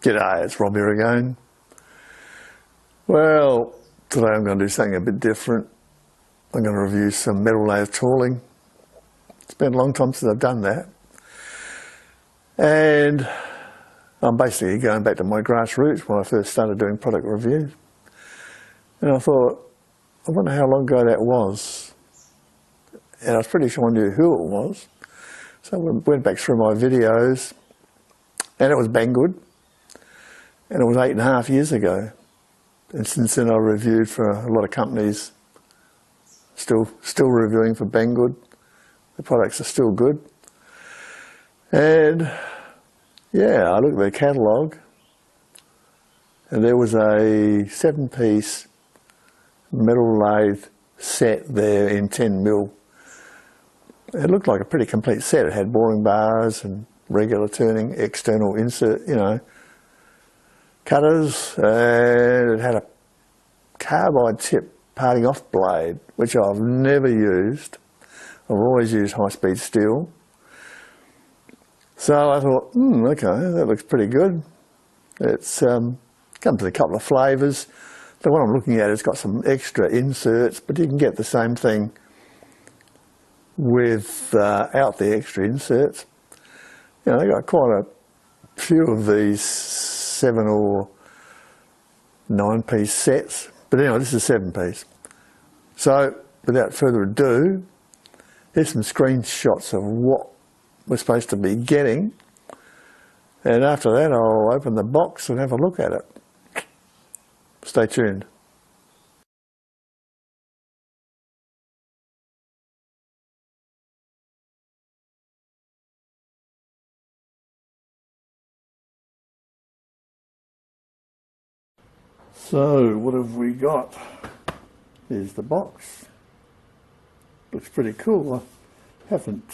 G'day, it's Rob here again. Well, today I'm going to do something a bit different. I'm going to review some metal lathe tooling. It's been a long time since I've done that. And I'm basically going back to my grassroots when I first started doing product reviews. And I thought, I wonder how long ago that was. And I was pretty sure I knew who it was. So I went back through my videos, and it was Banggood. And it was 8.5 years ago. And since then I reviewed for a lot of companies, still reviewing for Banggood. The products are still good. And yeah, I looked at their catalogue, and there was a 7-piece metal lathe set there in 10mm. It looked like a pretty complete set. It had boring bars and regular turning, external insert, cutters, and it had a carbide tip parting off blade, which I've never used. I've always used high-speed steel. So I thought, okay, that looks pretty good. It's comes in a couple of flavours. The one I'm looking at has got some extra inserts, but you can get the same thing without the extra inserts. They got quite a few of these 7 or 9-piece sets, but anyway, this is a 7-piece. So without further ado, here's some screenshots of what we're supposed to be getting, and after that I'll open the box and have a look at it. Stay tuned. So what have we got? Here's the box. Looks pretty cool. I haven't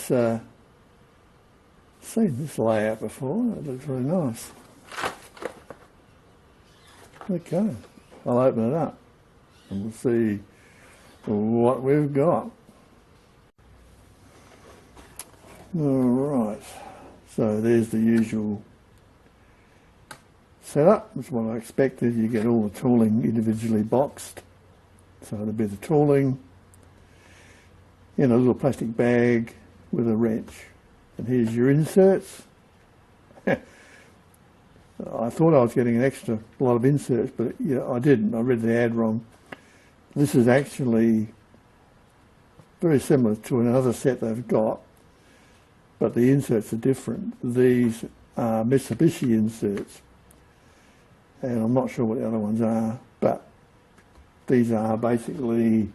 seen this layout before. It looks really nice. Okay, I'll open it up and we'll see what we've got. Alright, so there's the usual setup. That's what I expected. You get all the tooling individually boxed. So there'll be the tooling in a little plastic bag with a wrench. And here's your inserts. I thought I was getting an extra lot of inserts, but I didn't. I read the ad wrong. This is actually very similar to another set they've got, but the inserts are different. These are Mitsubishi inserts, and I'm not sure what the other ones are, but these are basically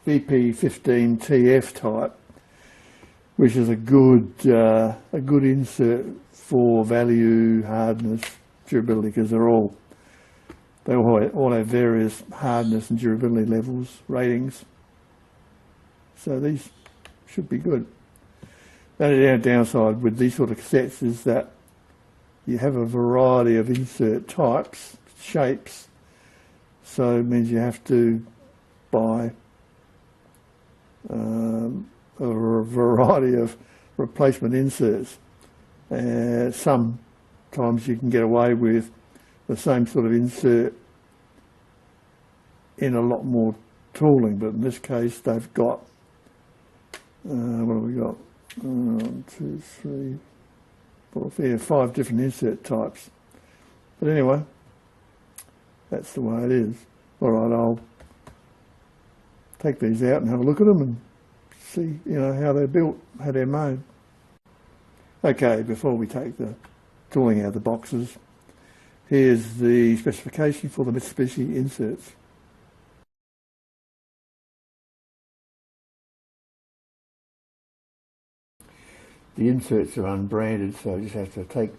VP15TF type, which is a good insert for value, hardness, durability, because they all have various hardness and durability levels, ratings. So these should be good. The only downside with these sort of sets is that you have a variety of insert types, shapes, so it means you have to buy a variety of replacement inserts. Sometimes you can get away with the same sort of insert in a lot more tooling, but in this case they've got, what have we got? 1, 2, 3, 4, 5 different insert types. But anyway, that's the way it is. Alright, I'll take these out and have a look at them and see, how they're built, how they're made. Okay, before we take the tooling out of the boxes, here's the specification for the Mitsubishi inserts. The inserts are unbranded, so you just have to take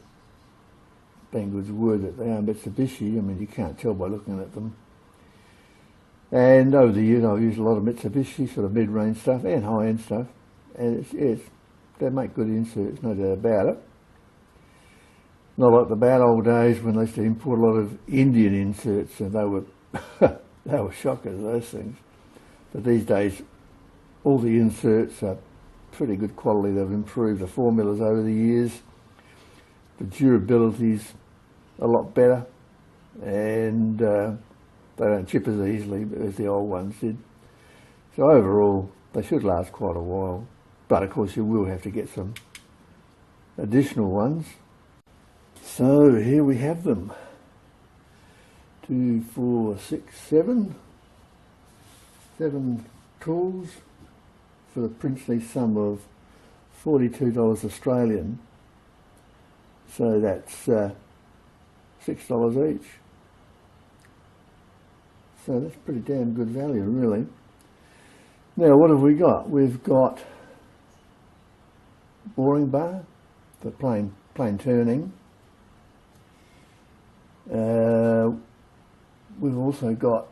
Banggood's word that they are Mitsubishi. I mean, you can't tell by looking at them. And over the years I've used a lot of Mitsubishi, sort of mid-range stuff and high-end stuff. And they make good inserts, no doubt about it. Not like the bad old days when they used to import a lot of Indian inserts, and they were they were shockers, those things. But these days, all the inserts are pretty good quality. They've improved the formulas over the years. The durability's a lot better, and they don't chip as easily as the old ones did. So overall, they should last quite a while. But of course you will have to get some additional ones. So here we have them. 2, 4, 6, 7. 7 tools for the princely sum of $42 Australian. So that's $6 each. So that's pretty damn good value, really. Now what have we got? We've got boring bar for plain turning. We've also got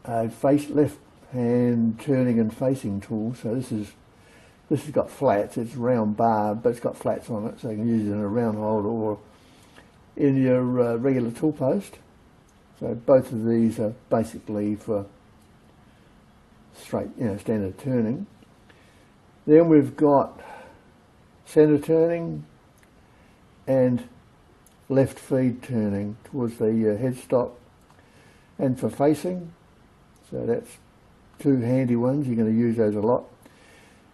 a left hand turning and facing tool. So this has got flats. It's round bar, but it's got flats on it, so you can use it in a round holder or in your regular tool post. So both of these are basically for straight, standard turning. Then we've got centre turning and left feed turning towards the headstock, and for facing. So that's 2 handy ones. You're going to use those a lot,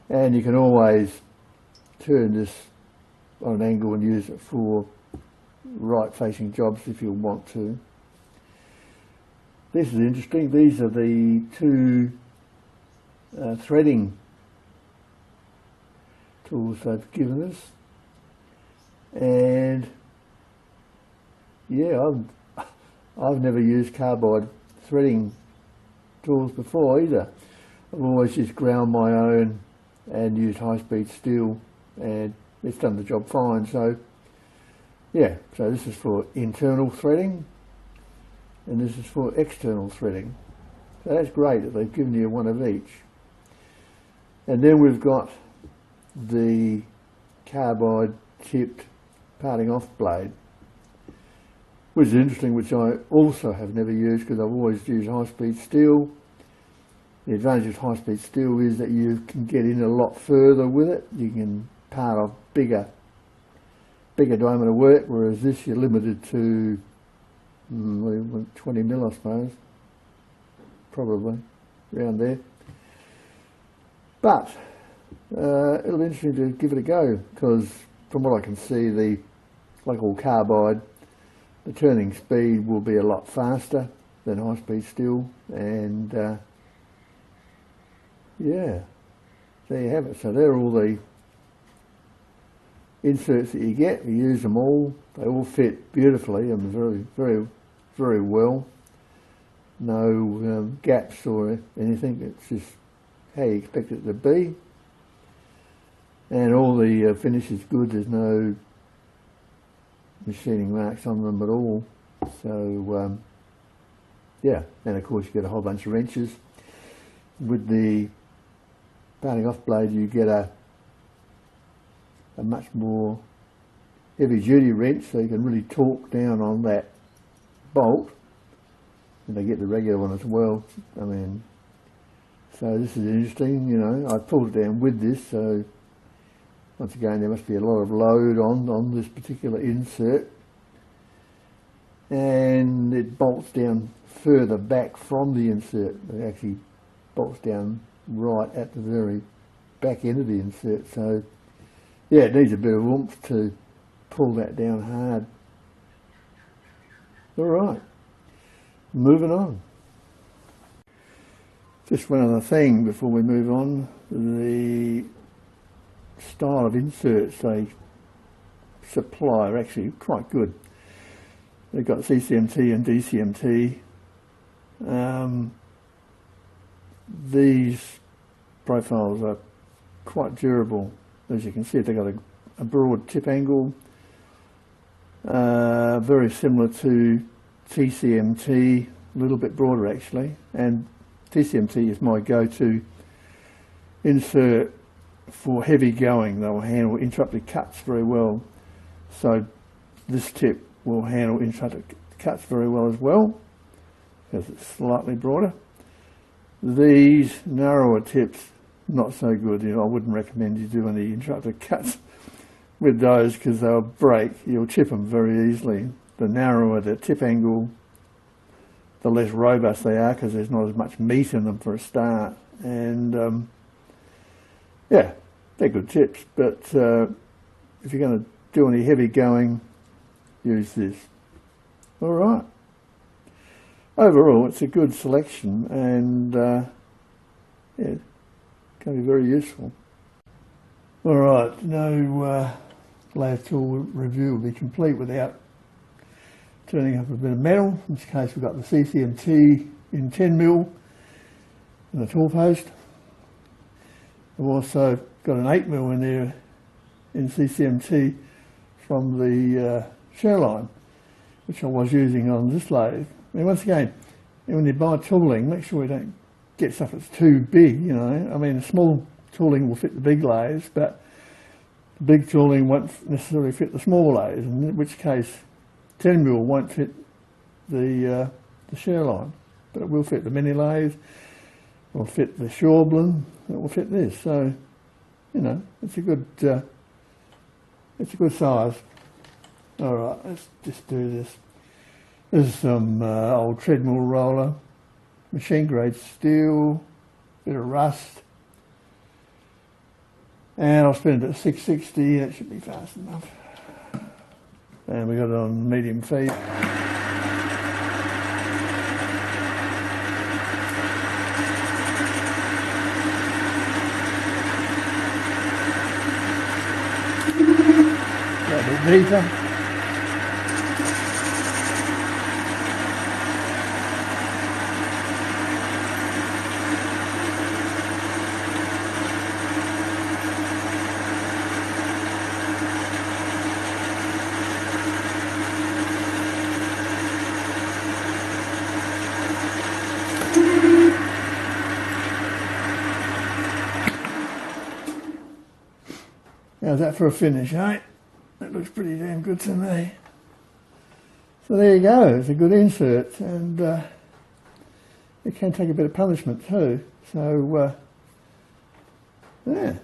and you can always turn this on an angle and use it for right facing jobs if you want to. This is interesting. These are the 2 threading tools they've given us, and yeah, I've never used carbide threading tools before either. I've always just ground my own and used high-speed steel, and it's done the job fine. So yeah, so this is for internal threading and this is for external threading. So that's great that they've given you one of each. And then we've got the carbide tipped parting off blade, which is interesting, which I also have never used because I've always used high-speed steel. The advantage of high-speed steel is that you can get in a lot further with it. You can part off bigger diameter work, whereas this you're limited to 20 mil, I suppose, probably around there. But it'll be interesting to give it a go, because from what I can see, like all carbide, the turning speed will be a lot faster than high-speed steel, and yeah, there you have it. So they're all the inserts that you get. You use them all. They all fit beautifully and very, very, very well. No gaps or anything. It's just how you expect it to be. And all the finish is good. There's no machining marks on them at all. So yeah, and of course you get a whole bunch of wrenches. With the parting off blade you get a much more heavy duty wrench, so you can really torque down on that bolt, and they get the regular one as well. I mean, so this is interesting, you know. I pulled it down with this, so once again there must be a lot of load on this particular insert, and it bolts down further back from the insert. It actually bolts down right at the very back end of the insert, so yeah, it needs a bit of oomph to pull that down hard. Alright, moving on. Just one other thing before we move on. The style of inserts they supply are actually quite good. They've got CCMT and DCMT. These profiles are quite durable. As you can see, they've got a broad tip angle, very similar to TCMT, a little bit broader actually, and TCMT is my go-to insert for heavy going. They'll handle interrupted cuts very well, so this tip will handle interrupted cuts very well as well, because it's slightly broader. These narrower tips, not so good. You know, I wouldn't recommend you do any interrupted cuts with those, because they'll break, you'll chip them very easily. The narrower the tip angle, the less robust they are, because there's not as much meat in them for a start. And yeah, they're good tips, but if you're going to do any heavy going, use this. All right. Overall, it's a good selection, and yeah, it can be very useful. All right, no lathe tool review will be complete without turning up a bit of metal. In this case, we've got the CCMT in 10mm and the tool post. I've also got an 8mm in there in CCMT from the share line, which I was using on this lathe. I mean, once again, when you buy tooling, make sure you don't get stuff that's too big, you know. I mean, small tooling will fit the big lathes, but the big tooling won't necessarily fit the small lathes, in which case 10mm won't fit the share line, but it will fit the mini lathe, it will fit the Shoreblin, it will fit this. So, you know, it's a good size. All right, let's just do this. This is some old treadmill roller, machine grade steel, bit of rust. And I'll spin it at 660, that should be fast enough. And we got it on medium feed. Got a bit deeper. How's that for a finish, eh? That looks pretty damn good to me. So there you go, it's a good insert, and it can take a bit of punishment too. So yeah,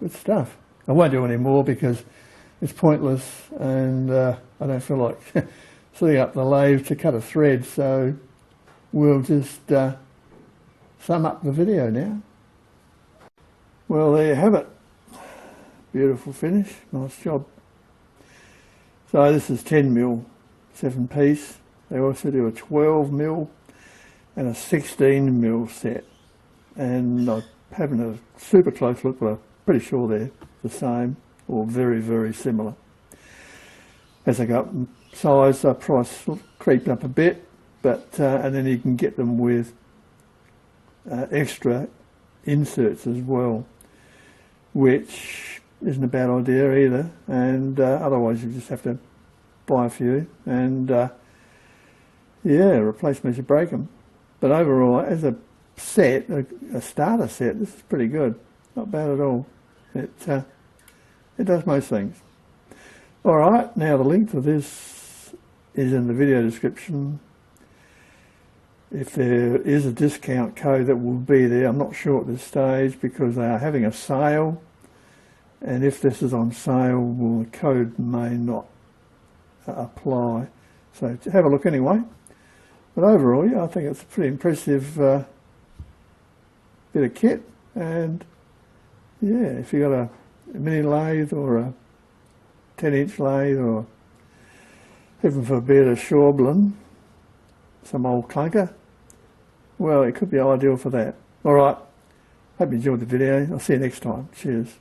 good stuff. I won't do any more because it's pointless, and I don't feel like setting up the lathe to cut a thread, so we'll just sum up the video now. Well, there you have it. Beautiful finish, nice job. So this is 10mm, 7-piece. They also do a 12mm and a 16mm set. And I'm having a super close look, but I'm pretty sure they're the same or very, very similar. As they go up in size, the price creeped up a bit, but and then you can get them with extra inserts as well, which isn't a bad idea either, and otherwise you just have to buy a few and yeah, replace them as you break them. But overall, as a set, a starter set, this is pretty good. Not bad at all. It does most things. Alright, now the link to this is in the video description. If there is a discount code that will be there, I'm not sure at this stage because they are having a sale. And if this is on sale, well, the code may not apply. So have a look anyway. But overall, yeah, I think it's a pretty impressive bit of kit. And yeah, if you've got a mini lathe or a 10-inch lathe, or heaven forbid a Shoreblin, some old clunker, well, it could be ideal for that. All right, hope you enjoyed the video. I'll see you next time. Cheers.